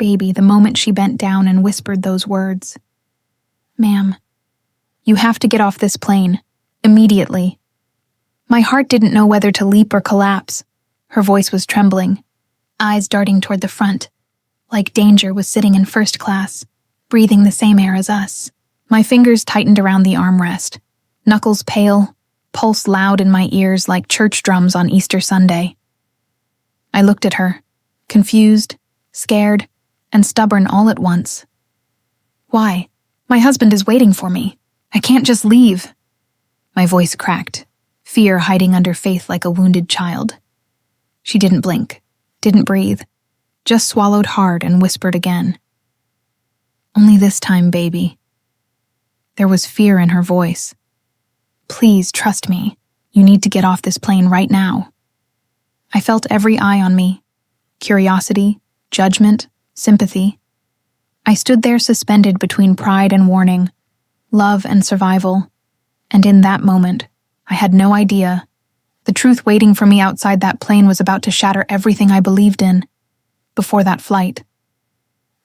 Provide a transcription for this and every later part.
baby, the moment she bent down and whispered those words. "Ma'am, you have to get off this plane. Immediately." My heart didn't know whether to leap or collapse. Her voice was trembling, eyes darting toward the front, like danger was sitting in first class, breathing the same air as us. My fingers tightened around the armrest, knuckles pale, pulse loud in my ears like church drums on Easter Sunday. I looked at her, confused, scared, and stubborn all at once. "Why? My husband is waiting for me. I can't just leave." My voice cracked, fear hiding under faith like a wounded child. She didn't blink, didn't breathe, just swallowed hard and whispered again. "Only this time, baby." There was fear in her voice. "Please trust me. You need to get off this plane right now." I felt every eye on me. Curiosity, judgment, sympathy. I stood there suspended between pride and warning, love and survival, and in that moment, I had no idea. The truth waiting for me outside that plane was about to shatter everything I believed in. Before that flight,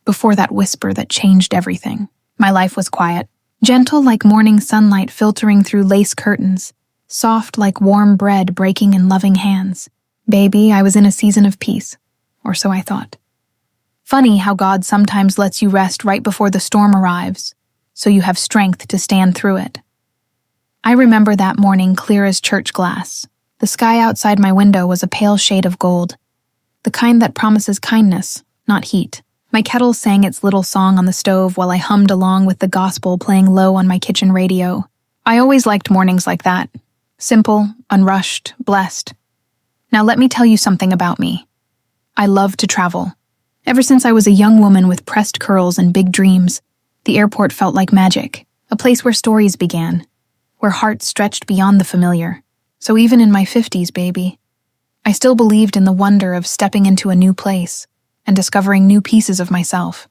before that whisper that changed everything, my life was quiet, gentle like morning sunlight filtering through lace curtains, soft like warm bread breaking in loving hands. Baby, I was in a season of peace, or so I thought. Funny how God sometimes lets you rest right before the storm arrives, so you have strength to stand through it. I remember that morning clear as church glass. The sky outside my window was a pale shade of gold, the kind that promises kindness, not heat. My kettle sang its little song on the stove while I hummed along with the gospel playing low on my kitchen radio. I always liked mornings like that. Simple, unrushed, blessed. Now let me tell you something about me. I love to travel. Ever since I was a young woman with pressed curls and big dreams, the airport felt like magic, a place where stories began, where hearts stretched beyond the familiar. So even in my 50s, baby, I still believed in the wonder of stepping into a new place and discovering new pieces of myself.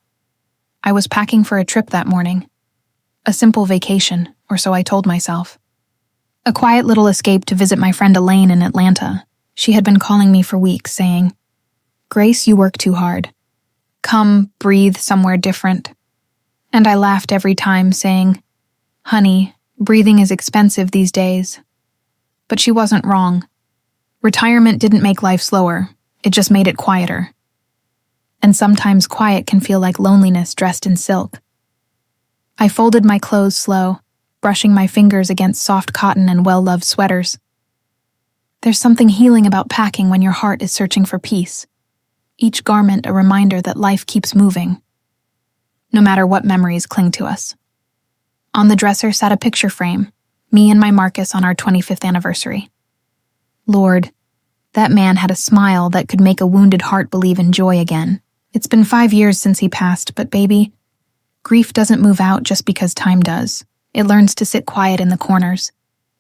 I was packing for a trip that morning. A simple vacation, or so I told myself. A quiet little escape to visit my friend Elaine in Atlanta. She had been calling me for weeks, saying, "Grace, you work too hard. Come, breathe somewhere different." And I laughed every time, saying, "Honey, breathing is expensive these days." But she wasn't wrong. Retirement didn't make life slower, it just made it quieter. And sometimes quiet can feel like loneliness dressed in silk. I folded my clothes slow, brushing my fingers against soft cotton and well-loved sweaters. There's something healing about packing when your heart is searching for peace. Each garment a reminder that life keeps moving, no matter what memories cling to us. On the dresser sat a picture frame, me and my Marcus on our 25th anniversary. Lord, that man had a smile that could make a wounded heart believe in joy again. It's been 5 years since he passed, but baby, grief doesn't move out just because time does. It learns to sit quiet in the corners,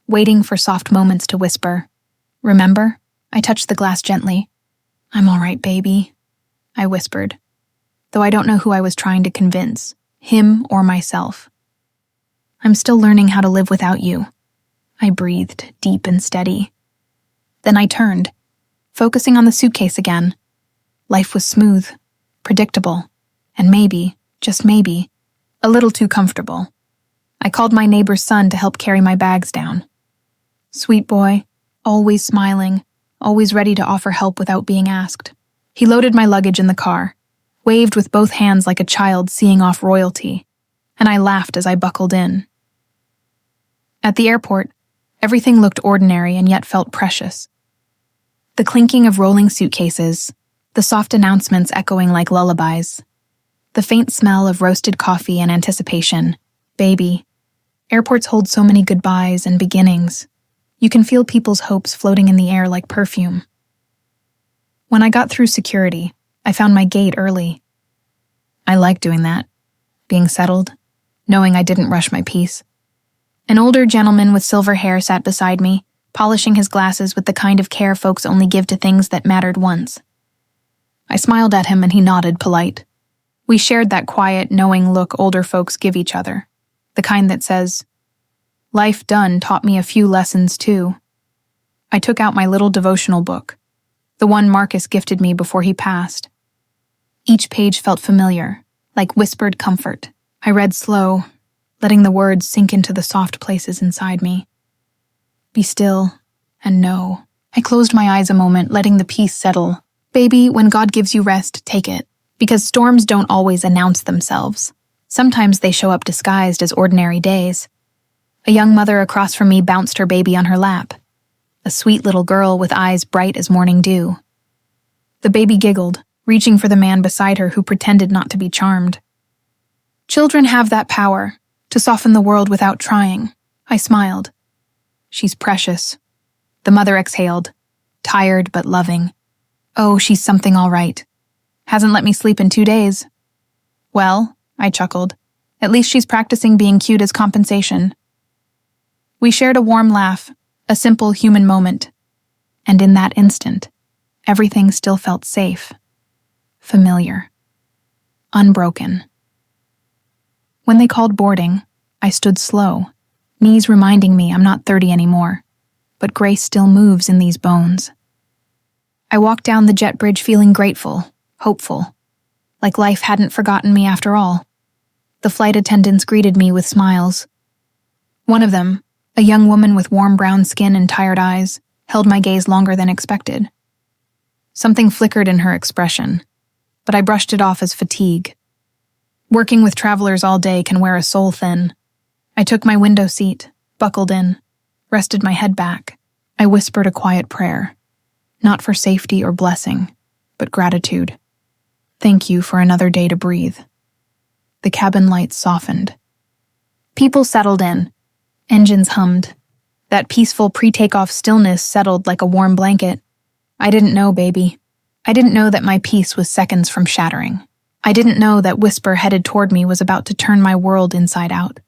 waiting for soft moments to whisper. "Remember?" I touched the glass gently. "I'm all right, baby," I whispered, though I don't know who I was trying to convince, him or myself. "I'm still learning how to live without you," I breathed, deep and steady. Then I turned, focusing on the suitcase again. Life was smooth, predictable, and maybe, just maybe, a little too comfortable. I called my neighbor's son to help carry my bags down. Sweet boy, always smiling, always ready to offer help without being asked. He loaded my luggage in the car, waved with both hands like a child seeing off royalty, and I laughed as I buckled in. At the airport, everything looked ordinary and yet felt precious. The clinking of rolling suitcases, the soft announcements echoing like lullabies, the faint smell of roasted coffee and anticipation. Baby, airports hold so many goodbyes and beginnings. You can feel people's hopes floating in the air like perfume. When I got through security, I found my gate early. I liked doing that, being settled, knowing I didn't rush my piece. An older gentleman with silver hair sat beside me, polishing his glasses with the kind of care folks only give to things that mattered once. I smiled at him and he nodded, polite. We shared that quiet, knowing look older folks give each other, the kind that says, "Life done taught me a few lessons too." I took out my little devotional book, the one Marcus gifted me before he passed. Each page felt familiar, like whispered comfort. I read slow, letting the words sink into the soft places inside me. Be still and know. I closed my eyes a moment, letting the peace settle. Baby, when God gives you rest, take it. Because storms don't always announce themselves. Sometimes they show up disguised as ordinary days. A young mother across from me bounced her baby on her lap. A sweet little girl with eyes bright as morning dew. The baby giggled, reaching for the man beside her who pretended not to be charmed. Children have that power, to soften the world without trying. I smiled. She's precious. The mother exhaled, tired but loving. Oh, she's something all right. Hasn't let me sleep in 2 days. Well, I chuckled, at least she's practicing being cute as compensation. We shared a warm laugh, a simple human moment. And in that instant, everything still felt safe, familiar, unbroken. When they called boarding, I stood slow, knees reminding me I'm not 30 anymore, but grace still moves in these bones. I walked down the jet bridge feeling grateful, hopeful, like life hadn't forgotten me after all. The flight attendants greeted me with smiles. One of them, a young woman with warm brown skin and tired eyes, held my gaze longer than expected. Something flickered in her expression, but I brushed it off as fatigue. Working with travelers all day can wear a soul thin. I took my window seat, buckled in, rested my head back. I whispered a quiet prayer, not for safety or blessing, but gratitude. Thank you for another day to breathe. The cabin lights softened. People settled in. Engines hummed. That peaceful pre-takeoff stillness settled like a warm blanket. I didn't know, baby. I didn't know that my peace was seconds from shattering. I didn't know that whisper headed toward me was about to turn my world inside out.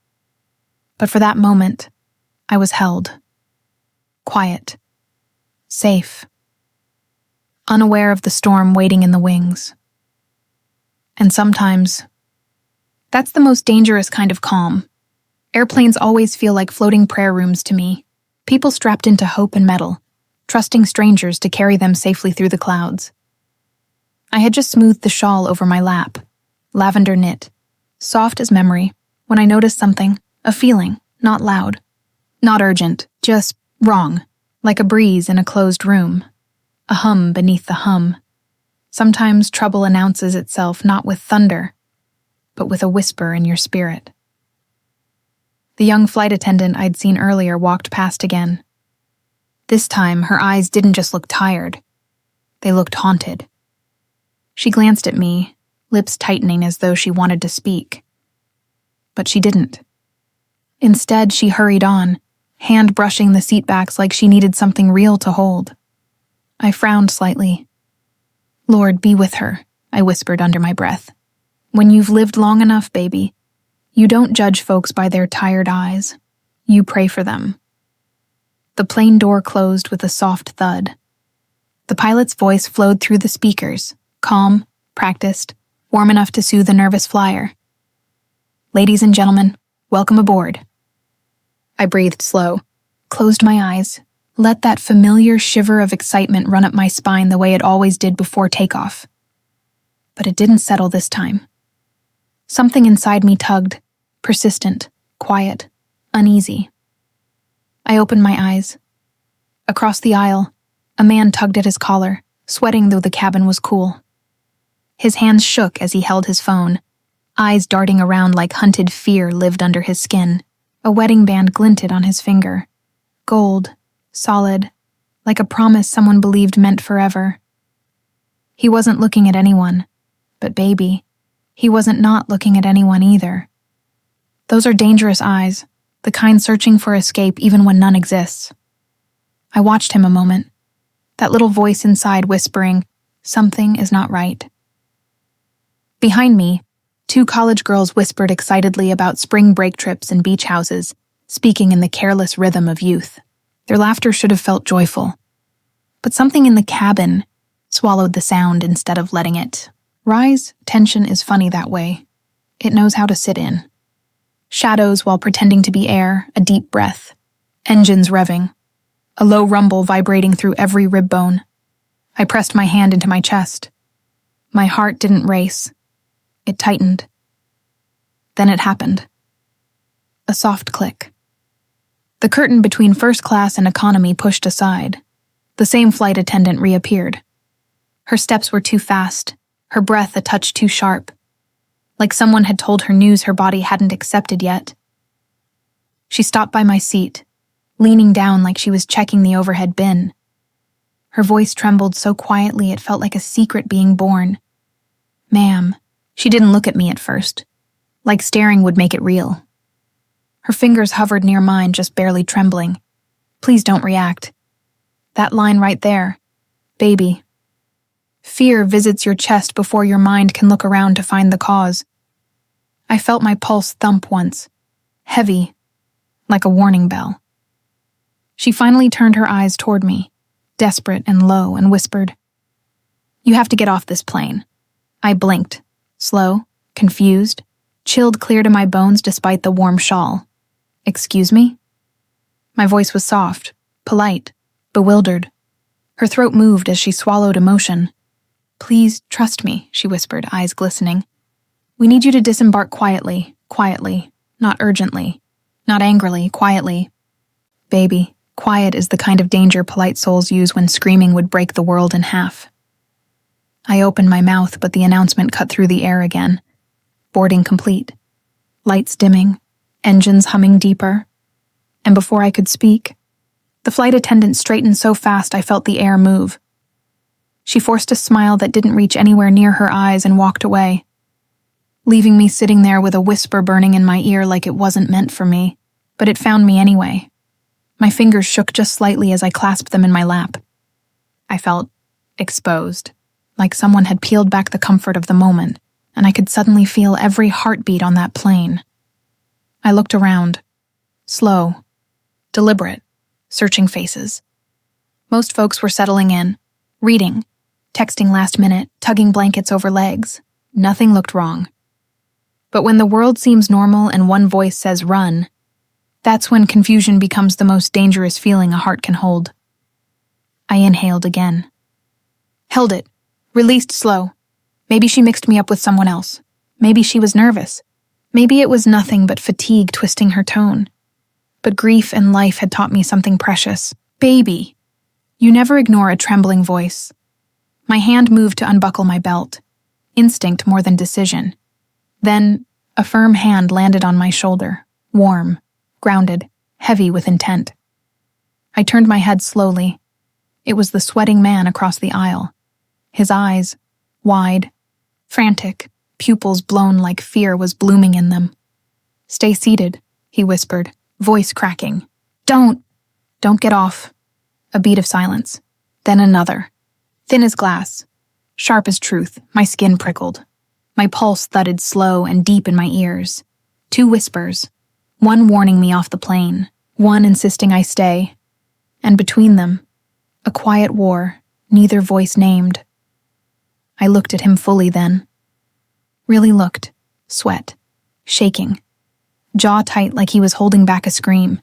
But for that moment, I was held. Quiet. Safe. Unaware of the storm waiting in the wings. And sometimes, that's the most dangerous kind of calm. Airplanes always feel like floating prayer rooms to me. People strapped into hope and metal, trusting strangers to carry them safely through the clouds. I had just smoothed the shawl over my lap, lavender knit, soft as memory, when I noticed something, a feeling, not loud, not urgent, just wrong, like a breeze in a closed room, a hum beneath the hum. Sometimes trouble announces itself not with thunder, but with a whisper in your spirit. The young flight attendant I'd seen earlier walked past again. This time, her eyes didn't just look tired. They looked haunted. She glanced at me, lips tightening as though she wanted to speak. But she didn't. Instead, she hurried on, hand brushing the seatbacks like she needed something real to hold. I frowned slightly. Lord, be with her, I whispered under my breath. When you've lived long enough, baby, you don't judge folks by their tired eyes. You pray for them. The plane door closed with a soft thud. The pilot's voice flowed through the speakers, calm, practiced, warm enough to soothe a nervous flyer. Ladies and gentlemen, welcome aboard. I breathed slow, closed my eyes, let that familiar shiver of excitement run up my spine the way it always did before takeoff. But it didn't settle this time. Something inside me tugged, persistent, quiet, uneasy. I opened my eyes. Across the aisle, a man tugged at his collar, sweating though the cabin was cool. His hands shook as he held his phone, eyes darting around like hunted fear lived under his skin. A wedding band glinted on his finger. Gold, solid, like a promise someone believed meant forever. He wasn't looking at anyone, but baby, he wasn't not looking at anyone either. Those are dangerous eyes, the kind searching for escape even when none exists. I watched him a moment, that little voice inside whispering, something is not right. Behind me, 2 college girls whispered excitedly about spring break trips and beach houses, speaking in the careless rhythm of youth. Their laughter should have felt joyful. But something in the cabin swallowed the sound instead of letting it rise. Tension is funny that way. It knows how to sit in. Shadows while pretending to be air, a deep breath. Engines revving. A low rumble vibrating through every rib bone. I pressed my hand into my chest. My heart didn't race. It tightened. Then it happened. A soft click. The curtain between first class and economy pushed aside. The same flight attendant reappeared. Her steps were too fast, her breath a touch too sharp, like someone had told her news her body hadn't accepted yet. She stopped by my seat, leaning down like she was checking the overhead bin. Her voice trembled so quietly it felt like a secret being born. "Ma'am." She didn't look at me at first, like staring would make it real. Her fingers hovered near mine, just barely trembling. "Please don't react. That line right there. Baby. Fear visits your chest before your mind can look around to find the cause." I felt my pulse thump once, heavy, like a warning bell. She finally turned her eyes toward me, desperate and low, and whispered, "You have to get off this plane." I blinked, slow, confused, chilled clear to my bones despite the warm shawl. "Excuse me?" My voice was soft, polite, bewildered. Her throat moved as she swallowed emotion. "Please trust me," she whispered, eyes glistening. "We need you to disembark quietly, not urgently, not angrily, quietly. Baby, quiet is the kind of danger polite souls use when screaming would break the world in half." I opened my mouth, but the announcement cut through the air again. Boarding complete. Lights dimming, engines humming deeper. And before I could speak, the flight attendant straightened so fast I felt the air move. She forced a smile that didn't reach anywhere near her eyes and walked away, leaving me sitting there with a whisper burning in my ear like it wasn't meant for me, but it found me anyway. My fingers shook just slightly as I clasped them in my lap. I felt exposed, like someone had peeled back the comfort of the moment, and I could suddenly feel every heartbeat on that plane. I looked around, slow, deliberate, searching faces. Most folks were settling in, reading, texting last minute, tugging blankets over legs. Nothing looked wrong. But when the world seems normal and one voice says run, that's when confusion becomes the most dangerous feeling a heart can hold. I inhaled again. Held it. Released slow. Maybe she mixed me up with someone else. Maybe she was nervous. Maybe it was nothing but fatigue twisting her tone. But grief and life had taught me something precious. Baby. You never ignore a trembling voice. My hand moved to unbuckle my belt. Instinct more than decision. Then, a firm hand landed on my shoulder. Warm, grounded, heavy with intent. I turned my head slowly. It was the sweating man across the aisle. His eyes, wide, frantic, pupils blown like fear was blooming in them. "Stay seated," he whispered, voice cracking. Don't get off." A beat of silence. Then another. Thin as glass. Sharp as truth, my skin prickled. My pulse thudded slow and deep in my ears. 2 whispers. One warning me off the plane. One insisting I stay. And between them, a quiet war, neither voice named. I looked at him fully then. Really looked. Sweat. Shaking. Jaw tight like he was holding back a scream.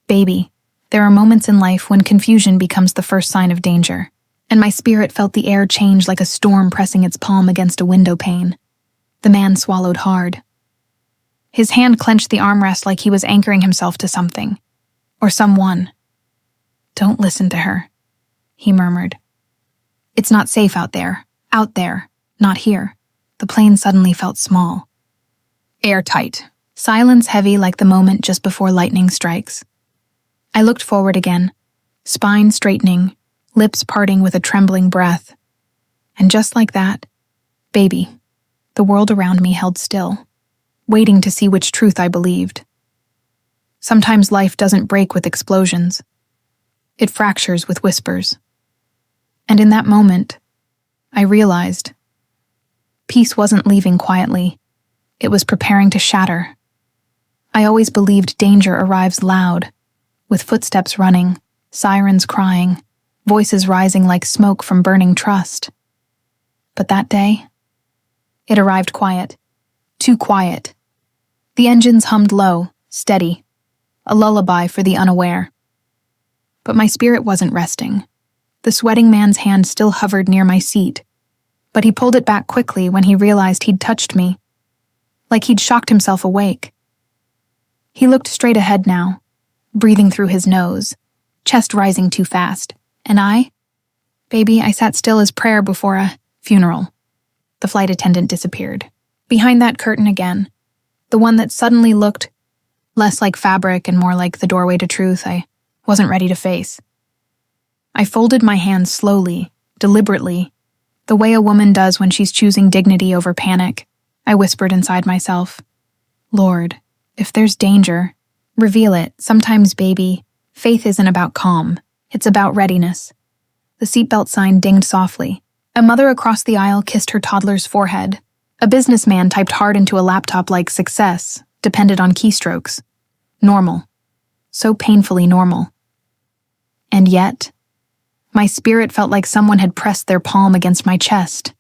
Baby, there are moments in life when confusion becomes the first sign of danger, and my spirit felt the air change like a storm pressing its palm against a window pane. The man swallowed hard. His hand clenched the armrest like he was anchoring himself to something. Or someone. "Don't listen to her," he murmured. "It's not safe out there, not here." The plane suddenly felt small. Airtight. Silence heavy like the moment just before lightning strikes. I looked forward again, spine straightening, lips parting with a trembling breath. And just like that, baby, the world around me held still, waiting to see which truth I believed. Sometimes life doesn't break with explosions. It fractures with whispers. And in that moment, I realized peace wasn't leaving quietly. It was preparing to shatter. I always believed danger arrives loud, with footsteps running, sirens crying, voices rising like smoke from burning trust. But that day, it arrived quiet, too quiet. The engines hummed low, steady, a lullaby for the unaware. But my spirit wasn't resting. The sweating man's hand still hovered near my seat, but he pulled it back quickly when he realized he'd touched me, like he'd shocked himself awake. He looked straight ahead now, breathing through his nose, chest rising too fast, and Baby, I sat still as prayer before a funeral. The flight attendant disappeared. Behind that curtain again, the one that suddenly looked less like fabric and more like the doorway to truth I wasn't ready to face. I folded my hands slowly, deliberately, the way a woman does when she's choosing dignity over panic. I whispered inside myself, Lord, if there's danger, reveal it. Sometimes, baby, faith isn't about calm. It's about readiness. The seatbelt sign dinged softly. A mother across the aisle kissed her toddler's forehead. A businessman typed hard into a laptop like success depended on keystrokes. Normal. So painfully normal. And yet, my spirit felt like someone had pressed their palm against my chest,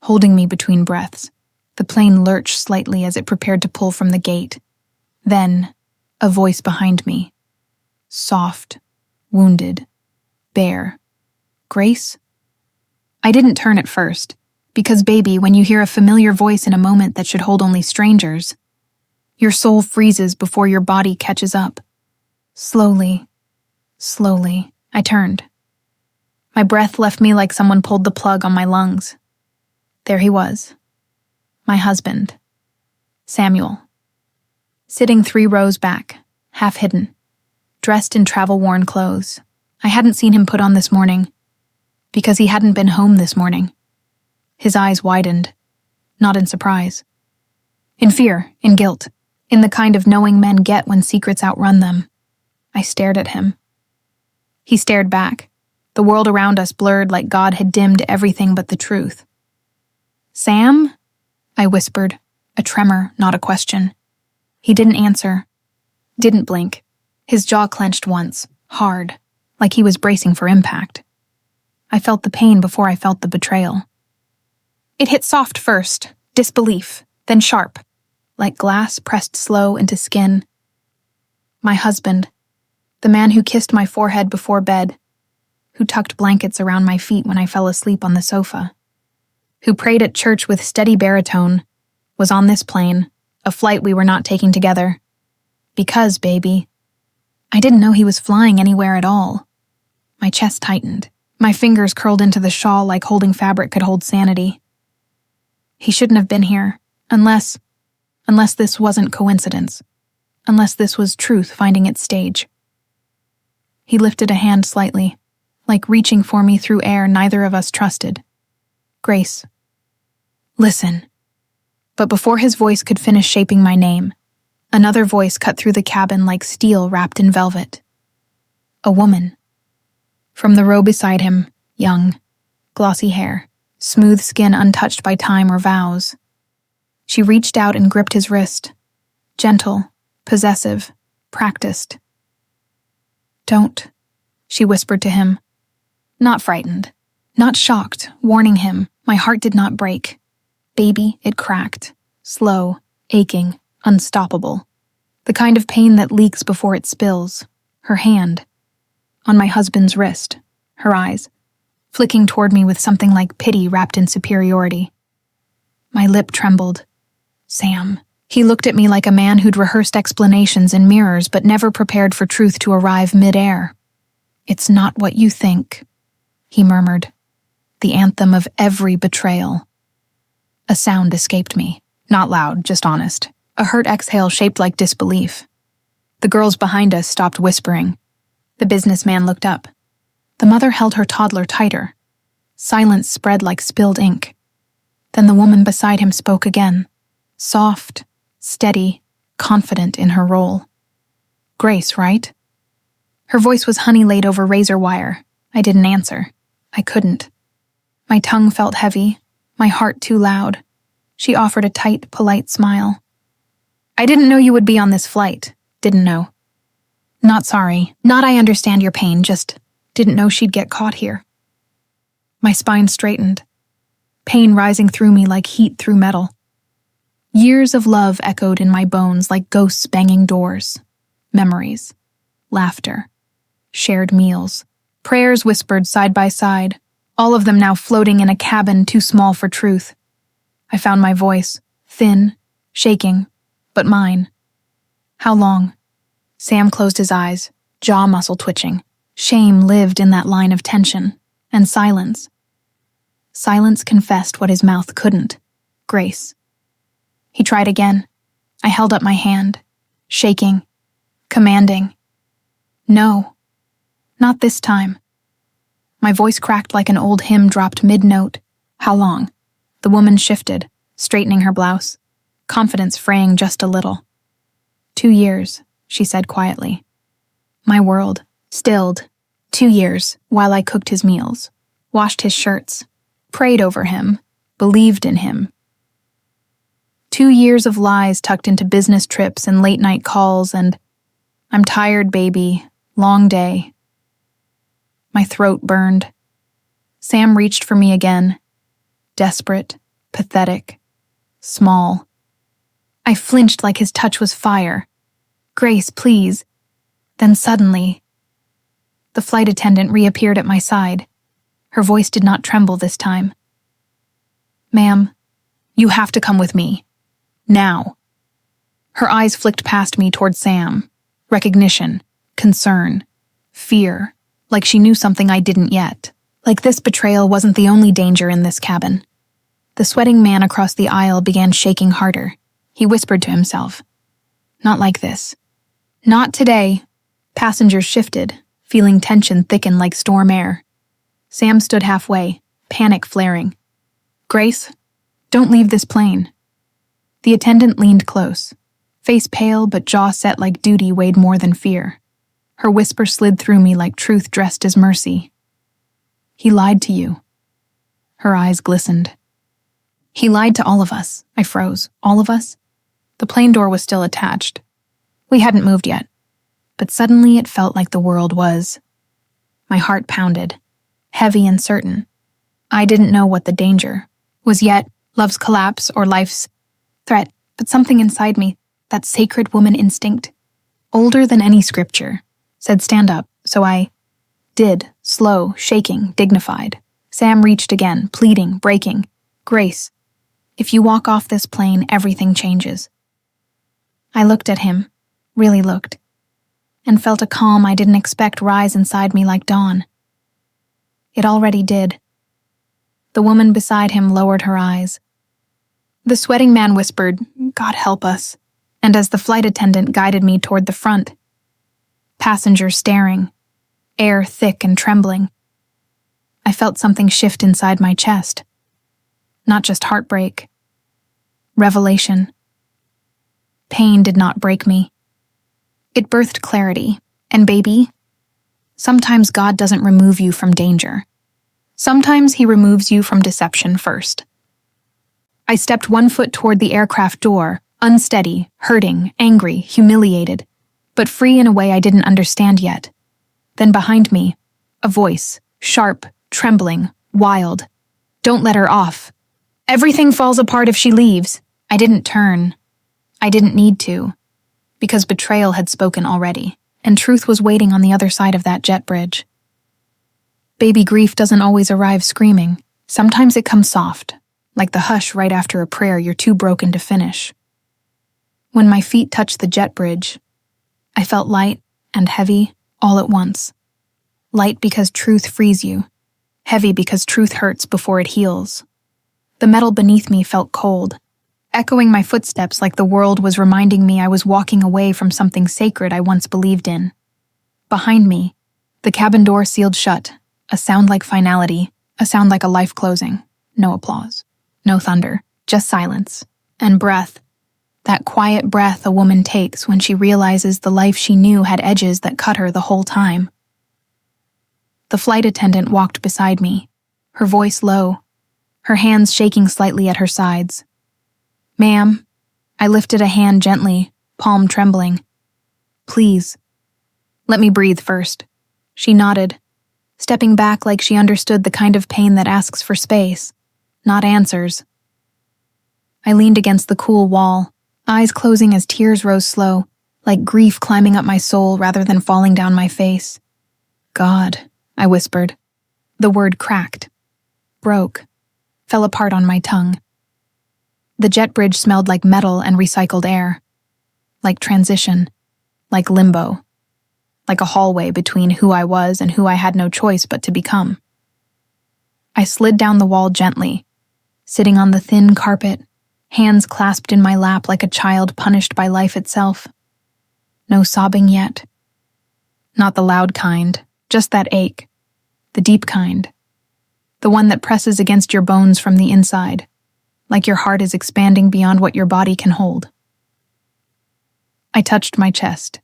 holding me between breaths. The plane lurched slightly as it prepared to pull from the gate. Then, a voice behind me. Soft, wounded, bare. Grace? I didn't turn at first, because baby, when you hear a familiar voice in a moment that should hold only strangers, your soul freezes before your body catches up. Slowly, I turned. My breath left me like someone pulled the plug on my lungs. There he was. My husband. Samuel. Sitting 3 rows back, half hidden, dressed in travel-worn clothes. I hadn't seen him put on this morning, because he hadn't been home this morning. His eyes widened, not in surprise. In fear, in guilt, in the kind of knowing men get when secrets outrun them. I stared at him. He stared back. The world around us blurred like God had dimmed everything but the truth. Sam? I whispered, a tremor, not a question. He didn't answer, didn't blink. His jaw clenched once, hard, like he was bracing for impact. I felt the pain before I felt the betrayal. It hit soft first, disbelief, then sharp, like glass pressed slow into skin. My husband, the man who kissed my forehead before bed, who tucked blankets around my feet when I fell asleep on the sofa, who prayed at church with steady baritone, was on this plane, a flight we were not taking together. Because, baby, I didn't know he was flying anywhere at all. My chest tightened. My fingers curled into the shawl like holding fabric could hold sanity. He shouldn't have been here, unless this wasn't coincidence, unless this was truth finding its stage. He lifted a hand slightly, like reaching for me through air neither of us trusted. Grace. Listen. But before his voice could finish shaping my name, another voice cut through the cabin like steel wrapped in velvet. A woman. From the row beside him, young, glossy hair, smooth skin untouched by time or vows. She reached out and gripped his wrist. Gentle, possessive, practiced. Don't, she whispered to him. Not frightened, not shocked, warning him. My heart did not break. Baby, it cracked. Slow, aching, unstoppable. The kind of pain that leaks before it spills. Her hand. On my husband's wrist. Her eyes. Flicking toward me with something like pity wrapped in superiority. My lip trembled. Sam. He looked at me like a man who'd rehearsed explanations in mirrors but never prepared for truth to arrive mid-air. It's not what you think, he murmured. The anthem of every betrayal. A sound escaped me. Not loud, just honest. A hurt exhale shaped like disbelief. The girls behind us stopped whispering. The businessman looked up. The mother held her toddler tighter. Silence spread like spilled ink. Then the woman beside him spoke again. Soft, steady, confident in her role. Grace, right? Her voice was honey laid over razor wire. I didn't answer. I couldn't. My tongue felt heavy, my heart too loud. She offered a tight, polite smile. I didn't know you would be on this flight. Didn't know. Not sorry. Not I understand your pain, just didn't know she'd get caught here. My spine straightened. Pain rising through me like heat through metal. Years of love echoed in my bones like ghosts banging doors. Memories. Laughter. Shared meals. Prayers whispered side by side. all of them now floating in a cabin too small for truth. I found my voice, thin, shaking, but mine. How long? Sam closed his eyes, jaw muscle twitching. Shame lived in that line of tension, and silence. Silence confessed what his mouth couldn't. Grace. He tried again. I held up my hand, shaking, commanding. No, not this time. My voice cracked like an old hymn dropped mid-note. How long? The woman shifted, straightening her blouse, confidence fraying just a little. 2 years, she said quietly. My world stilled. 2 years, while I cooked his meals, washed his shirts, prayed over him, believed in him. 2 years of lies tucked into business trips and late-night calls and, I'm tired, baby, long day. My throat burned. Sam reached for me again, desperate, pathetic, small. I flinched like his touch was fire. Grace, please. Then suddenly, the flight attendant reappeared at my side. Her voice did not tremble this time. Ma'am, you have to come with me. Now. Her eyes flicked past me toward Sam. Recognition, concern, fear, like she knew something I didn't yet. Like this betrayal wasn't the only danger in this cabin. The sweating man across the aisle began shaking harder. He whispered to himself. Not like this. Not today. Passengers shifted, feeling tension thicken like storm air. Sam stood halfway, panic flaring. Grace, don't leave this plane. The attendant leaned close. Face pale but jaw set like duty weighed more than fear. Her whisper slid through me like truth dressed as mercy. He lied to you. Her eyes glistened. He lied to all of us. I froze. All of us? The plane door was still attached. We hadn't moved yet. But suddenly it felt like the world was. My heart pounded, heavy and certain. I didn't know what the danger was yet, love's collapse or life's threat, but something inside me, that sacred woman instinct, older than any scripture, said stand up, so I did, slow, shaking, dignified. Sam reached again, pleading, breaking. Grace, if you walk off this plane, everything changes. I looked at him, really looked, and felt a calm I didn't expect rise inside me like dawn. It already did. The woman beside him lowered her eyes. The sweating man whispered, God help us, and as the flight attendant guided me toward the front, passengers staring, air thick and trembling, I felt something shift inside my chest. Not just heartbreak. Revelation. Pain did not break me. It birthed clarity, and baby, sometimes God doesn't remove you from danger. Sometimes he removes you from deception first. I stepped 1 foot toward the aircraft door, unsteady, hurting, angry, humiliated, but free in a way I didn't understand yet. Then behind me, a voice, sharp, trembling, wild. Don't let her off. Everything falls apart if she leaves. I didn't turn. I didn't need to, because betrayal had spoken already, and truth was waiting on the other side of that jet bridge. Baby grief doesn't always arrive screaming. Sometimes it comes soft, like the hush right after a prayer you're too broken to finish. When my feet touched the jet bridge, I felt light and heavy all at once. Light because truth frees you, heavy because truth hurts before it heals. The metal beneath me felt cold, echoing my footsteps like the world was reminding me I was walking away from something sacred I once believed in. Behind me, the cabin door sealed shut, a sound like finality, a sound like a life closing. No applause, no thunder, just silence. And breath. That quiet breath a woman takes when she realizes the life she knew had edges that cut her the whole time. The flight attendant walked beside me, her voice low, her hands shaking slightly at her sides. Ma'am, I lifted a hand gently, palm trembling. Please. Let me breathe first. She nodded, stepping back like she understood the kind of pain that asks for space, not answers. I leaned against the cool wall, eyes closing as tears rose slow, like grief climbing up my soul rather than falling down my face. God, I whispered. The word cracked, broke, fell apart on my tongue. The jet bridge smelled like metal and recycled air, like transition, like limbo, like a hallway between who I was and who I had no choice but to become. I slid down the wall gently, sitting on the thin carpet, hands clasped in my lap like a child punished by life itself. No sobbing yet. Not the loud kind, just that ache, the deep kind, the one that presses against your bones from the inside, like your heart is expanding beyond what your body can hold. I touched my chest,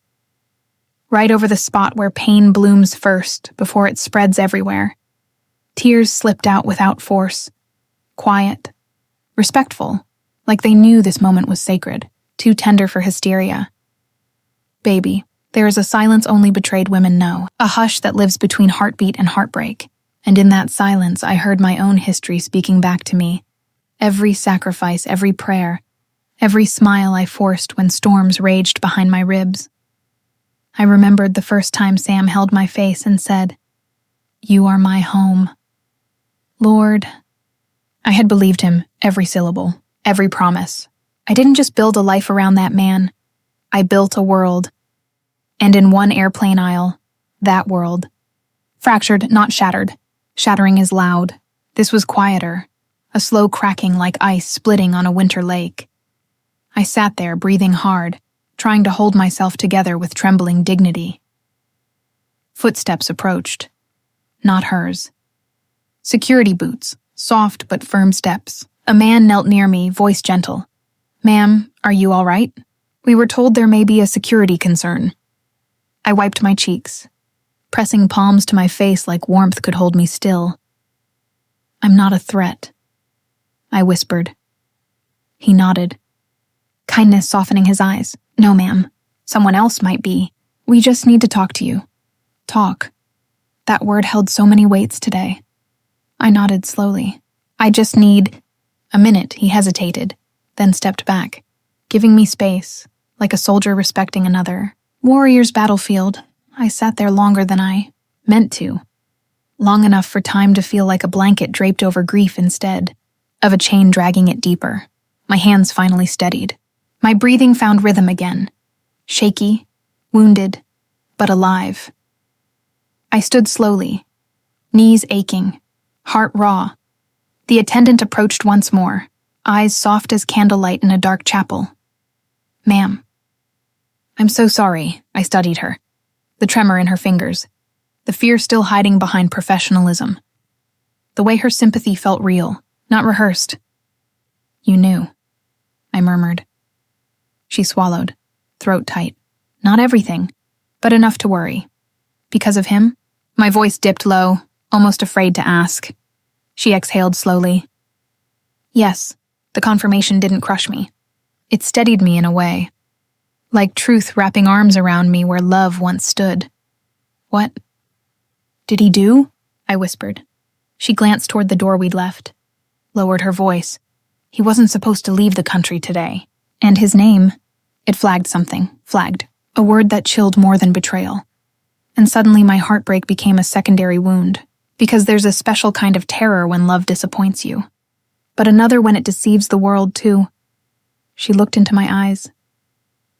right over the spot where pain blooms first before it spreads everywhere. Tears slipped out without force, quiet, respectful, like they knew this moment was sacred, too tender for hysteria. Baby, there is a silence only betrayed women know, a hush that lives between heartbeat and heartbreak, and in that silence I heard my own history speaking back to me. Every sacrifice, every prayer, every smile I forced when storms raged behind my ribs. I remembered the first time Sam held my face and said, "You are my home." Lord, I had believed him, every syllable, every promise. I didn't just build a life around that man. I built a world. And in one airplane aisle, that world. Fractured, not shattered. Shattering is loud. This was quieter, a slow cracking like ice splitting on a winter lake. I sat there, breathing hard, trying to hold myself together with trembling dignity. Footsteps approached. Not hers. Security boots, soft but firm steps. A man knelt near me, voice gentle. "Ma'am, are you all right? We were told there may be a security concern." I wiped my cheeks, pressing palms to my face like warmth could hold me still. "I'm not a threat," I whispered. He nodded, kindness softening his eyes. "No, ma'am. Someone else might be. We just need to talk to you." Talk. That word held so many weights today. I nodded slowly. "I just need—" A minute, he hesitated, then stepped back, giving me space, like a soldier respecting another. Warrior's battlefield. I sat there longer than I meant to. Long enough for time to feel like a blanket draped over grief instead of a chain dragging it deeper. My hands finally steadied. My breathing found rhythm again. Shaky, wounded, but alive. I stood slowly, knees aching, heart raw. The attendant approached once more, eyes soft as candlelight in a dark chapel. "Ma'am." "I'm so sorry," I studied her, the tremor in her fingers, the fear still hiding behind professionalism. The way her sympathy felt real, not rehearsed. "You knew," I murmured. She swallowed, throat tight. "Not everything, but enough to worry." "Because of him?" My voice dipped low, almost afraid to ask. She exhaled slowly. "Yes, the confirmation didn't crush me. It steadied me in a way. Like truth wrapping arms around me where love once stood." "What did he do?" I whispered. She glanced toward the door we'd left, lowered her voice. "He wasn't supposed to leave the country today. And his name," it flagged something, flagged, a word that chilled more than betrayal. And suddenly my heartbreak became a secondary wound, because there's a special kind of terror when love disappoints you, but another when it deceives the world too. She looked into my eyes.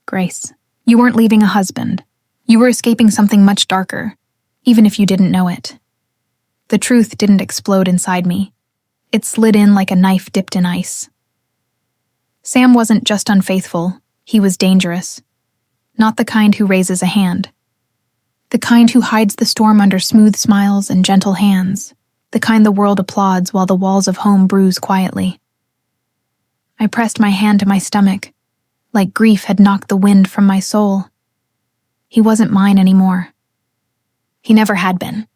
"Grace, you weren't leaving a husband. You were escaping something much darker, even if you didn't know it." The truth didn't explode inside me. It slid in like a knife dipped in ice. Sam wasn't just unfaithful, he was dangerous. Not the kind who raises a hand. The kind who hides the storm under smooth smiles and gentle hands. The kind the world applauds while the walls of home bruise quietly. I pressed my hand to my stomach, like grief had knocked the wind from my soul. He wasn't mine anymore. He never had been.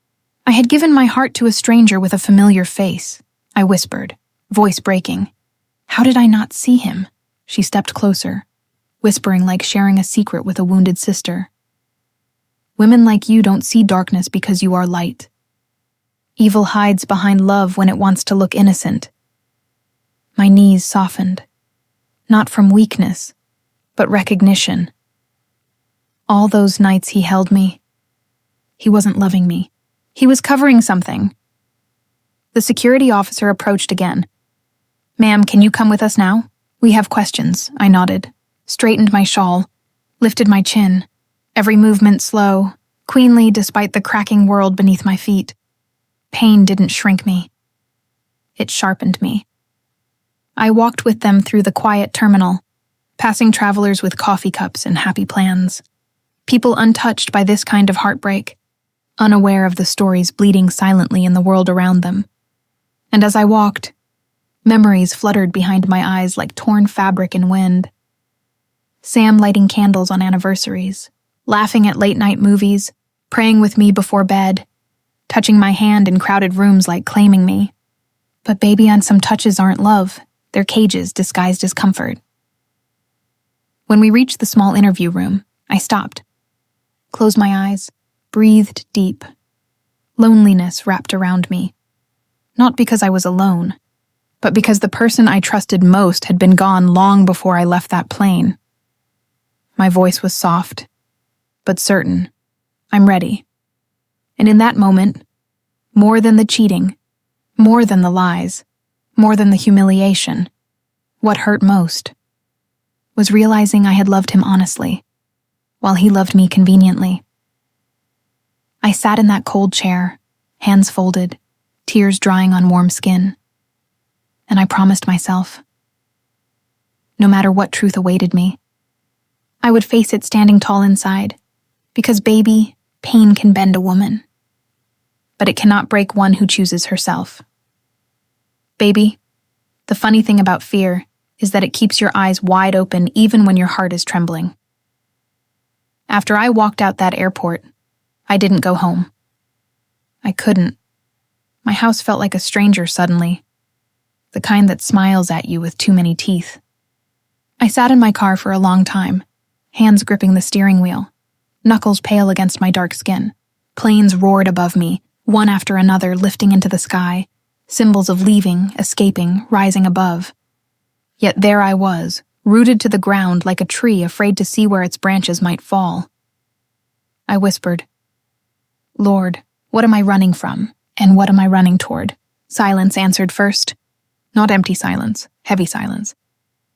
I had given my heart to a stranger with a familiar face. I whispered, voice breaking. "How did I not see him?" She stepped closer, whispering like sharing a secret with a wounded sister. "Women like you don't see darkness because you are light. Evil hides behind love when it wants to look innocent." My knees softened, not from weakness, but recognition. All those nights he held me, he wasn't loving me. He was covering something. The security officer approached again. "Ma'am, can you come with us now? We have questions," I nodded, straightened my shawl, lifted my chin, every movement slow, queenly despite the cracking world beneath my feet. Pain didn't shrink me. It sharpened me. I walked with them through the quiet terminal, passing travelers with coffee cups and happy plans. People untouched by this kind of heartbreak, unaware of the stories bleeding silently in the world around them. And as I walked, memories fluttered behind my eyes like torn fabric in wind. Sam lighting candles on anniversaries, laughing at late-night movies, praying with me before bed, touching my hand in crowded rooms like claiming me. But baby, on some touches aren't love. They're cages disguised as comfort. When we reached the small interview room, I stopped, closed my eyes, breathed deep. Loneliness wrapped around me. Not because I was alone, but because the person I trusted most had been gone long before I left that plane. My voice was soft, but certain. I'm ready. And in that moment, more than the cheating, more than the lies, more than the humiliation, what hurt most was realizing I had loved him honestly, while he loved me conveniently. I sat in that cold chair, hands folded, tears drying on warm skin, and I promised myself, no matter what truth awaited me, I would face it standing tall inside, because baby, pain can bend a woman, but it cannot break one who chooses herself. Baby, the funny thing about fear is that it keeps your eyes wide open even when your heart is trembling. After I walked out that airport, I didn't go home. I couldn't. My house felt like a stranger suddenly, the kind that smiles at you with too many teeth. I sat in my car for a long time, hands gripping the steering wheel, knuckles pale against my dark skin. Planes roared above me, one after another lifting into the sky, symbols of leaving, escaping, rising above. Yet there I was, rooted to the ground like a tree afraid to see where its branches might fall. I whispered, "Lord, what am I running from, and what am I running toward?" Silence answered first. Not empty silence, heavy silence.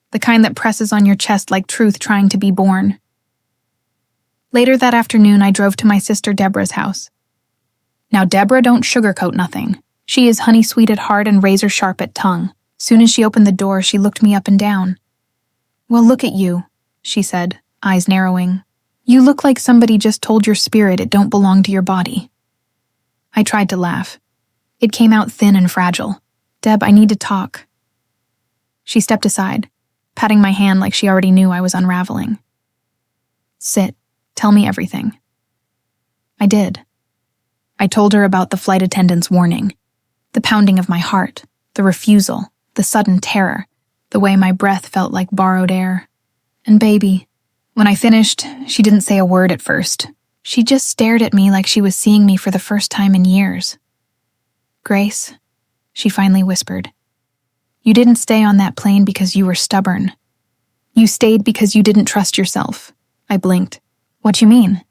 The kind that presses on your chest like truth trying to be born. Later that afternoon, I drove to my sister Deborah's house. Now, Deborah don't sugarcoat nothing. She is honey-sweet at heart and razor-sharp at tongue. Soon as she opened the door, she looked me up and down. "Well, look at you," she said, eyes narrowing. "You look like somebody just told your spirit it don't belong to your body." I tried to laugh. It came out thin and fragile. "Deb, I need to talk." She stepped aside, patting my hand like she already knew I was unraveling. "Sit. Tell me everything." I did. I told her about the flight attendant's warning, the pounding of my heart, the refusal, the sudden terror, the way my breath felt like borrowed air. And baby, when I finished, she didn't say a word at first. She just stared at me like she was seeing me for the first time in years. "Grace," she finally whispered, "you didn't stay on that plane because you were stubborn. You stayed because you didn't trust yourself." I blinked. "What you mean?"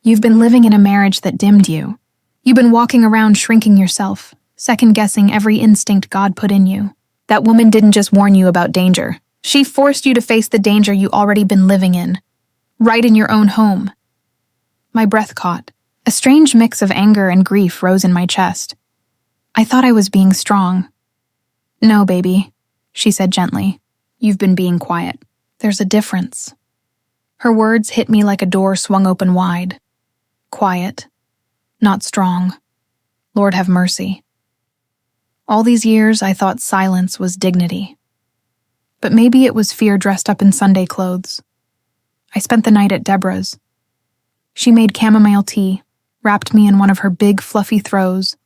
"You've been living in a marriage that dimmed you. You've been walking around shrinking yourself, second-guessing every instinct God put in you. That woman didn't just warn you about danger. She forced you to face the danger you already been living in, right in your own home." My breath caught. A strange mix of anger and grief rose in my chest. I thought I was being strong. "No, baby," she said gently. "You've been being quiet. There's a difference." Her words hit me like a door swung open wide. Quiet, not strong. Lord have mercy. All these years I thought silence was dignity. But maybe it was fear dressed up in Sunday clothes. I spent the night at Deborah's. She made chamomile tea, wrapped me in one of her big fluffy throws,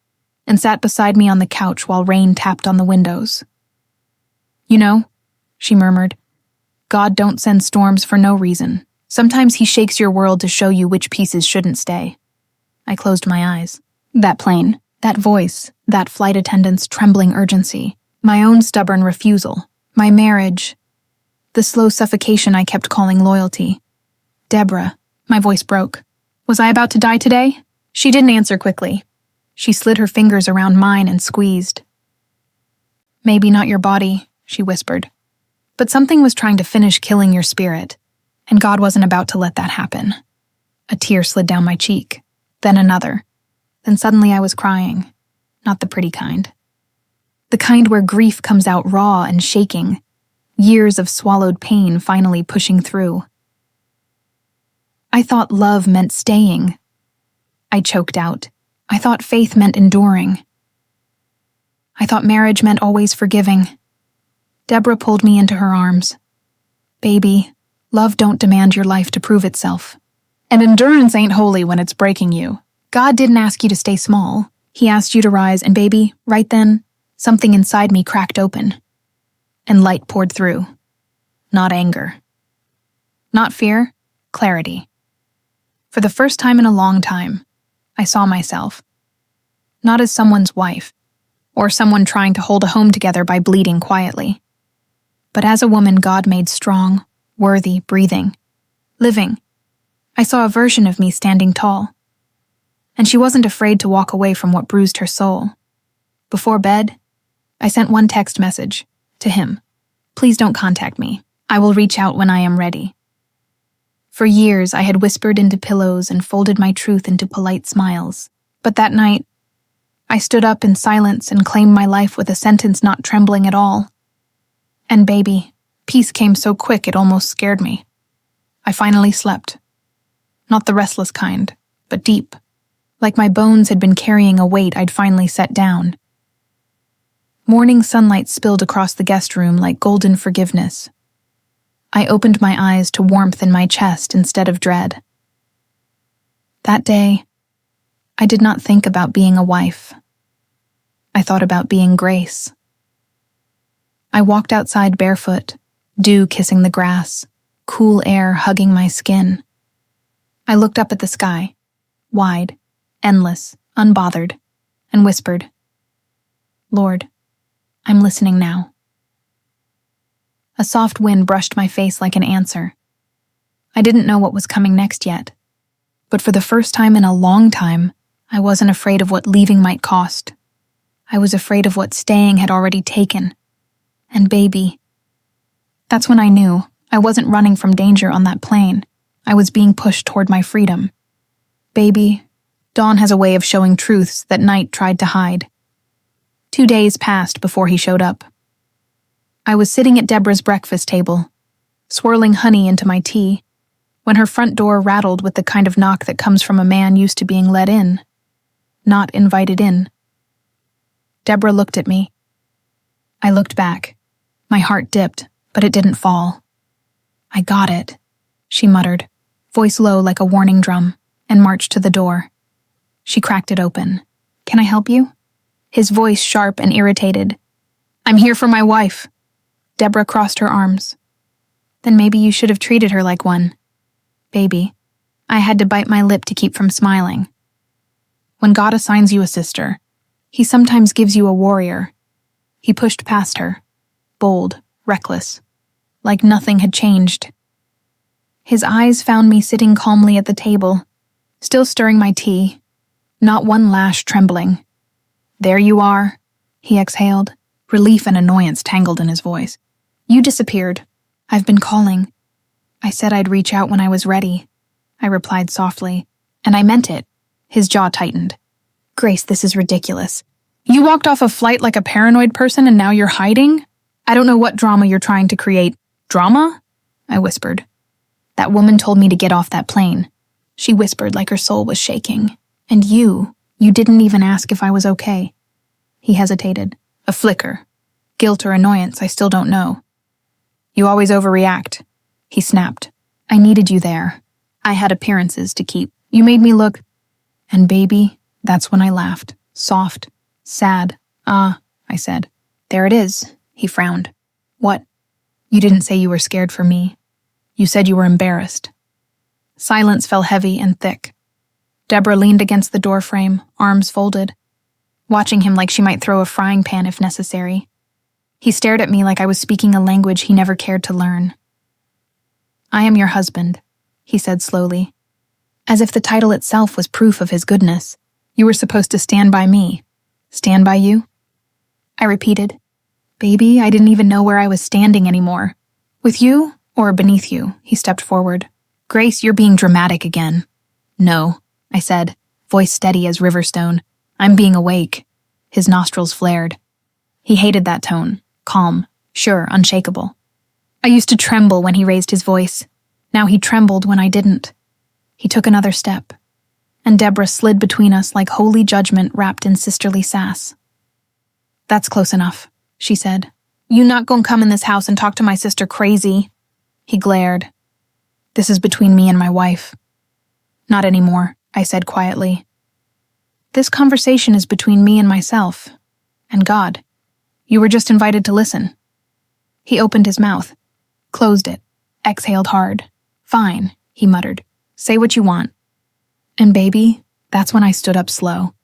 and sat beside me on the couch while rain tapped on the windows. "You know," she murmured, "God don't send storms for no reason. Sometimes he shakes your world to show you which pieces shouldn't stay." I closed my eyes. That plane, that voice, that flight attendant's trembling urgency, my own stubborn refusal, my marriage, the slow suffocation I kept calling loyalty. "Deborah," my voice broke. "Was I about to die today?" She didn't answer quickly. She slid her fingers around mine and squeezed. "Maybe not your body," she whispered, "but something was trying to finish killing your spirit, and God wasn't about to let that happen." A tear slid down my cheek, then another. Then suddenly I was crying, not the pretty kind. The kind where grief comes out raw and shaking, years of swallowed pain finally pushing through. "I thought love meant staying," I choked out. "I thought faith meant enduring. I thought marriage meant always forgiving." Deborah pulled me into her arms. "Baby, love don't demand your life to prove itself. And endurance ain't holy when it's breaking you. God didn't ask you to stay small. He asked you to rise, and baby, right then, something inside me cracked open. And light poured through. Not anger. Not fear, clarity. For the first time in a long time, I saw myself. Not as someone's wife, or someone trying to hold a home together by bleeding quietly, but as a woman God made strong, worthy, breathing, living. I saw a version of me standing tall. And she wasn't afraid to walk away from what bruised her soul. Before bed, I sent one text message to him. "Please don't contact me. I will reach out when I am ready." For years, I had whispered into pillows and folded my truth into polite smiles. But that night, I stood up in silence and claimed my life with a sentence not trembling at all. And baby, peace came so quick it almost scared me. I finally slept. Not the restless kind, but deep, like my bones had been carrying a weight I'd finally set down. Morning sunlight spilled across the guest room like golden forgiveness. I opened my eyes to warmth in my chest instead of dread. That day, I did not think about being a wife. I thought about being Grace. I walked outside barefoot, dew kissing the grass, cool air hugging my skin. I looked up at the sky, wide, endless, unbothered, and whispered, "Lord, I'm listening now." A soft wind brushed my face like an answer. I didn't know what was coming next yet, but for the first time in a long time, I wasn't afraid of what leaving might cost. I was afraid of what staying had already taken. And baby, that's when I knew I wasn't running from danger on that plane. I was being pushed toward my freedom. Baby, dawn has a way of showing truths that night tried to hide. 2 days passed before he showed up. I was sitting at Deborah's breakfast table, swirling honey into my tea, when her front door rattled with the kind of knock that comes from a man used to being let in, not invited in. Deborah looked at me. I looked back. My heart dipped, but it didn't fall. "I got it," she muttered, voice low like a warning drum, and marched to the door. She cracked it open. "Can I help you?" His voice sharp and irritated. "I'm here for my wife." Deborah crossed her arms. "Then maybe you should have treated her like one." Baby, I had to bite my lip to keep from smiling. When God assigns you a sister, He sometimes gives you a warrior. He pushed past her, bold, reckless, like nothing had changed. His eyes found me sitting calmly at the table, still stirring my tea, not one lash trembling. "There you are," he exhaled, relief and annoyance tangled in his voice. "You disappeared. I've been calling. I said I'd reach out when I was ready," I replied softly, and I meant it. His jaw tightened. "Grace, this is ridiculous. You walked off a flight like a paranoid person and now you're hiding? I don't know what drama you're trying to create." "Drama?" I whispered. "That woman told me to get off that plane." She whispered like her soul was shaking. "And you didn't even ask if I was okay." He hesitated. A flicker. Guilt or annoyance, I still don't know. "You always overreact," he snapped. "I needed you there. I had appearances to keep. You made me look..." And baby, that's when I laughed. Soft, sad. I said. "There it is," he frowned. "What?" "You didn't say you were scared for me. You said you were embarrassed." Silence fell heavy and thick. Deborah leaned against the doorframe, arms folded, watching him like she might throw a frying pan if necessary. He stared at me like I was speaking a language he never cared to learn. "I am your husband," he said slowly, as if the title itself was proof of his goodness. You were supposed to stand by me. Stand by you? I repeated. Baby, I didn't even know where I was standing anymore. With you or beneath you? He stepped forward. Grace, you're being dramatic again. No, I said, voice steady as riverstone. I'm being awake. His nostrils flared. He hated that tone. Calm, sure, unshakable. I used to tremble when he raised his voice. Now he trembled when I didn't. He took another step, and Deborah slid between us like holy judgment wrapped in sisterly sass. That's close enough, she said. You not gonna come in this house and talk to my sister crazy? He glared. This is between me and my wife. Not anymore, I said quietly. This conversation is between me and myself, and God. You were just invited to listen. He opened his mouth, closed it, exhaled hard. Fine, he muttered. Say what you want. And baby, that's when I stood up slow,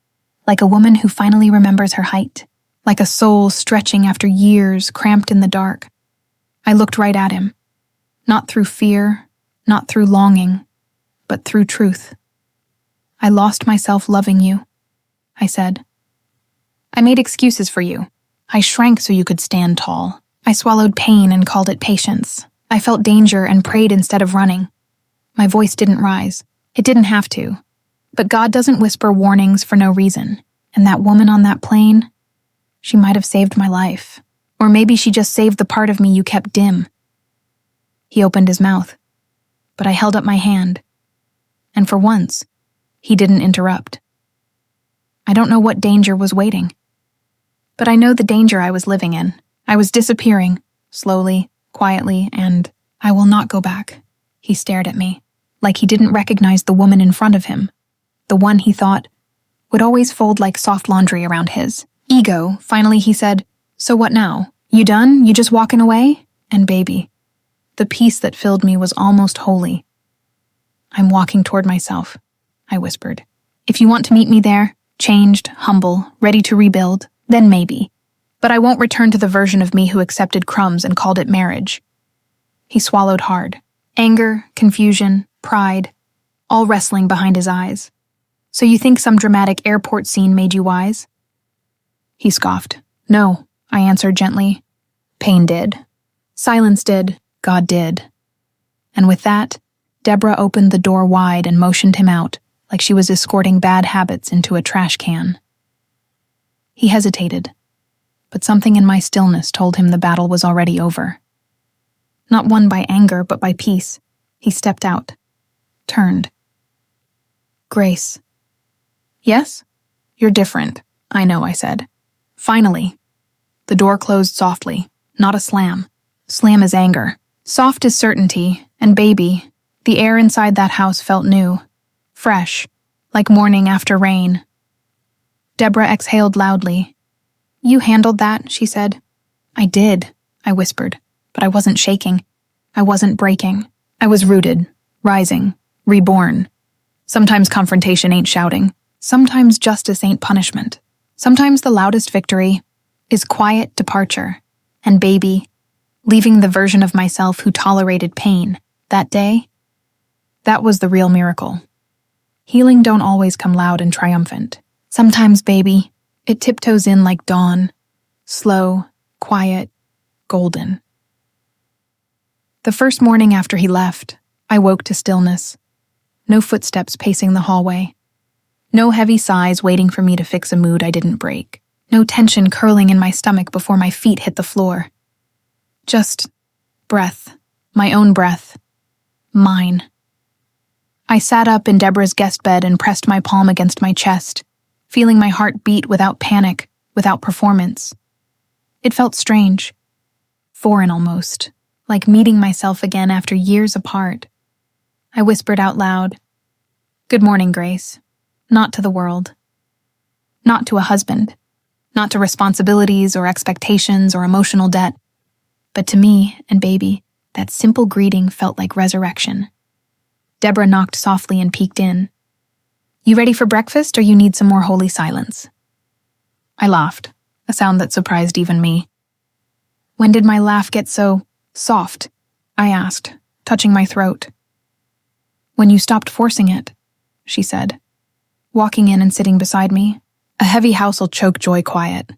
like a woman who finally remembers her height, like a soul stretching after years cramped in the dark. I looked right at him, not through fear, not through longing, but through truth. I lost myself loving you, I said. I made excuses for you. I shrank so you could stand tall. I swallowed pain and called it patience. I felt danger and prayed instead of running. My voice didn't rise. It didn't have to. But God doesn't whisper warnings for no reason. And that woman on that plane, she might have saved my life. Or maybe she just saved the part of me you kept dim. He opened his mouth, but I held up my hand. And for once, he didn't interrupt. I don't know what danger was waiting. But I know the danger I was living in. I was disappearing, slowly, quietly, and I will not go back. He stared at me, like he didn't recognize the woman in front of him, the one he thought would always fold like soft laundry around his. Ego, finally he said, So what now? You done? You just walking away? And baby, the peace that filled me was almost holy. I'm walking toward myself, I whispered. If you want to meet me there, changed, humble, ready to rebuild, then maybe. But I won't return to the version of me who accepted crumbs and called it marriage. He swallowed hard. Anger, confusion, pride, all wrestling behind his eyes. So you think some dramatic airport scene made you wise? He scoffed. No, I answered gently. Pain did. Silence did. God did. And with that, Deborah opened the door wide and motioned him out, like she was escorting bad habits into a trash can. He hesitated, but something in my stillness told him the battle was already over. Not won by anger, but by peace. He stepped out, turned. Grace. Yes? You're different. I know, I said. Finally. The door closed softly, not a slam. Slam is anger. Soft is certainty, and baby, the air inside that house felt new, fresh, like morning after rain. Deborah exhaled loudly. You handled that, she said. I did, I whispered, but I wasn't shaking. I wasn't breaking. I was rooted, rising, reborn. Sometimes confrontation ain't shouting. Sometimes justice ain't punishment. Sometimes the loudest victory is quiet departure. And baby, leaving the version of myself who tolerated pain, that day, that was the real miracle. Healing don't always come loud and triumphant. Sometimes, baby, it tiptoes in like dawn, slow, quiet, golden. The first morning after he left, I woke to stillness. No footsteps pacing the hallway. No heavy sighs waiting for me to fix a mood I didn't break. No tension curling in my stomach before my feet hit the floor. Just breath, my own breath, mine. I sat up in Deborah's guest bed and pressed my palm against my chest, feeling my heart beat without panic, without performance. It felt strange, foreign almost, like meeting myself again after years apart. I whispered out loud, Good morning, Grace. Not to the world. Not to a husband. Not to responsibilities or expectations or emotional debt. But to me and baby, that simple greeting felt like resurrection. Deborah knocked softly and peeked in. You ready for breakfast or you need some more holy silence? I laughed, a sound that surprised even me. When did my laugh get so soft? I asked, touching my throat. When you stopped forcing it, she said. walking in and sitting beside me, a heavy household choke joy quiet.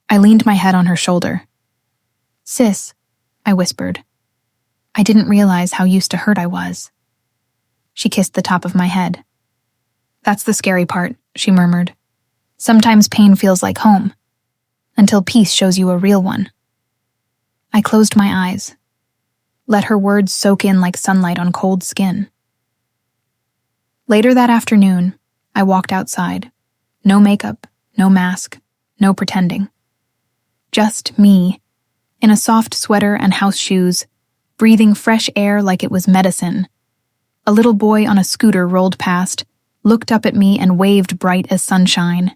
I leaned my head on her shoulder. "Sis," I whispered. I didn't realize how used to hurt I was. She kissed the top of my head. "That's the scary part," she murmured. "Sometimes pain feels like home, until peace shows you a real one." I closed my eyes, let her words soak in like sunlight on cold skin. Later that afternoon, I walked outside. No makeup, no mask, no pretending. Just me, in a soft sweater and house shoes, breathing fresh air like it was medicine. A little boy on a scooter rolled past, looked up at me and waved bright as sunshine.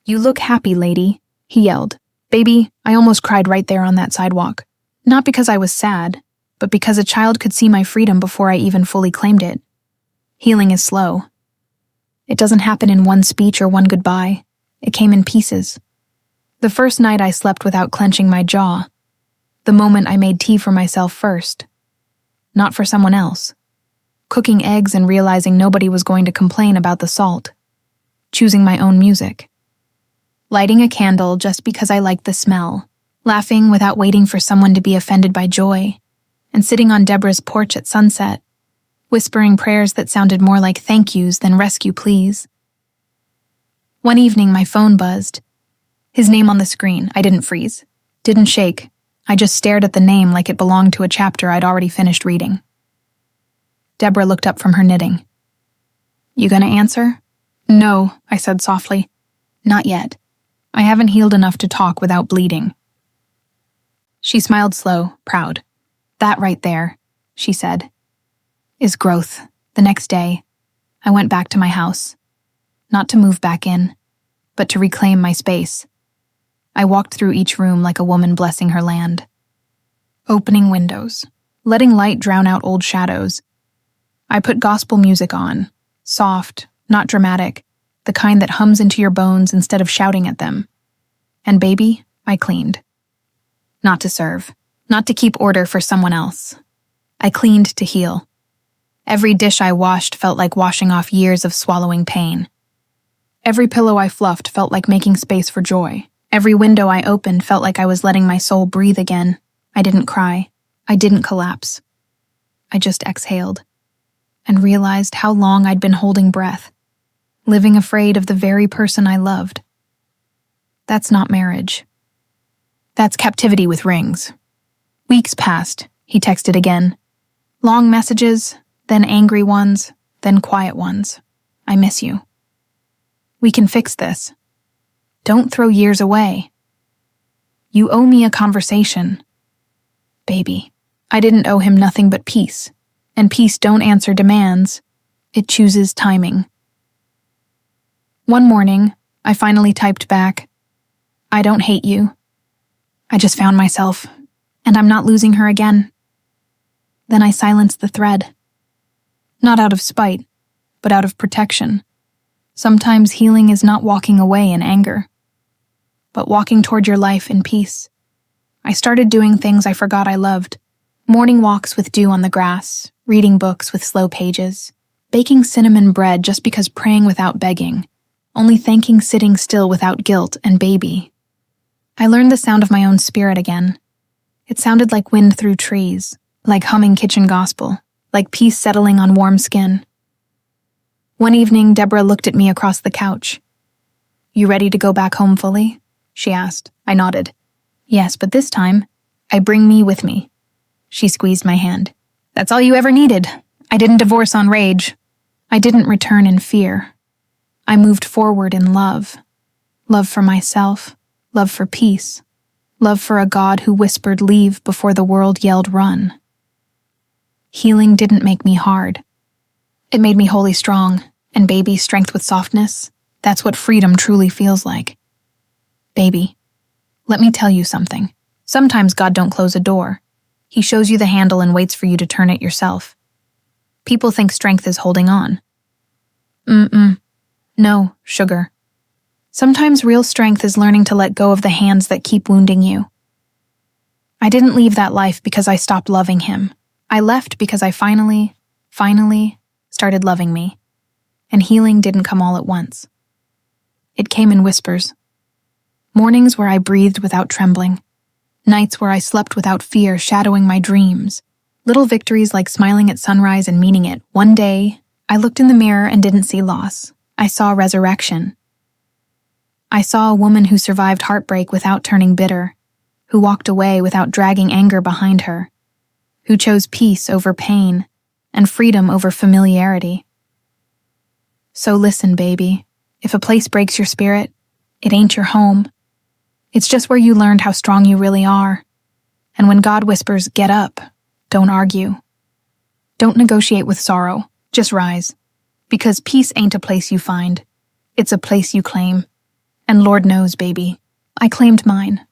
"You look happy, lady," he yelled. "Baby, I almost cried right there on that sidewalk. Not because I was sad, but because a child could see my freedom before I even fully claimed it. Healing is slow. It doesn't happen in one speech or one goodbye. It came in pieces. The first night I slept without clenching my jaw. The moment I made tea for myself first. Not for someone else. Cooking eggs and realizing nobody was going to complain about the salt. Choosing my own music. Lighting a candle just because I liked the smell. Laughing without waiting for someone to be offended by joy. And sitting on Deborah's porch at sunset, whispering prayers that sounded more like thank yous than rescue please. One evening my phone buzzed. His name on the screen. I didn't freeze. Didn't shake. I just stared at the name like it belonged to a chapter I'd already finished reading. Deborah looked up from her knitting. "You gonna answer?" "No," I said softly. "Not yet. I haven't healed enough to talk without bleeding." She smiled slow, proud. "That right there," she said, "is growth." The next day, I went back to my house. Not to move back in, but to reclaim my space. I walked through each room like a woman blessing her land. Opening windows, letting light drown out old shadows. I put gospel music on, soft, not dramatic, the kind that hums into your bones instead of shouting at them. And baby, I cleaned. Not to serve, not to keep order for someone else. I cleaned to heal. Every dish I washed felt like washing off years of swallowing pain. Every pillow I fluffed felt like making space for joy. Every window I opened felt like I was letting my soul breathe again. I didn't cry. I didn't collapse. I just exhaled and realized how long I'd been holding breath, living afraid of the very person I loved. That's not marriage. That's captivity with rings. Weeks passed. He texted again. Long messages, then angry ones, then quiet ones. "I miss you. We can fix this. Don't throw years away. You owe me a conversation." Baby, I didn't owe him nothing but peace. And peace don't answer demands. It chooses timing. One morning, I finally typed back, "I don't hate you. I just found myself, and I'm not losing her again." Then I silenced the thread. Not out of spite, but out of protection. Sometimes healing is not walking away in anger, but walking toward your life in peace. I started doing things I forgot I loved. Morning walks with dew on the grass, reading books with slow pages, baking cinnamon bread just because praying without begging, only thanking sitting still without guilt, and baby. I learned the sound of my own spirit again. It sounded like wind through trees, like humming kitchen gospel, like peace settling on warm skin. One evening, Deborah looked at me across the couch. "You ready to go back home fully?" she asked. I nodded. "Yes, but this time, I bring me with me." She squeezed my hand. "That's all you ever needed. I didn't divorce on rage. I didn't return in fear. I moved forward in love. Love for myself, love for peace, love for a God who whispered leave before the world yelled run." Healing didn't make me hard. It made me wholly strong, and baby, strength with softness, that's what freedom truly feels like. Baby, let me tell you something. Sometimes God don't close a door. He shows you the handle and waits for you to turn it yourself. People think strength is holding on. No, sugar. Sometimes real strength is learning to let go of the hands that keep wounding you. I didn't leave that life because I stopped loving him. I left because I finally started loving me. And healing didn't come all at once. It came in whispers. Mornings where I breathed without trembling. Nights where I slept without fear shadowing my dreams. Little victories like smiling at sunrise and meaning it. One day, I looked in the mirror and didn't see loss. I saw resurrection. I saw a woman who survived heartbreak without turning bitter, who walked away without dragging anger behind her, who chose peace over pain and freedom over familiarity. So listen, baby, if a place breaks your spirit, it ain't your home. It's just where you learned how strong you really are. And when God whispers, get up, don't argue. Don't negotiate with sorrow, just rise. Because peace ain't a place you find, it's a place you claim. And Lord knows, baby, I claimed mine.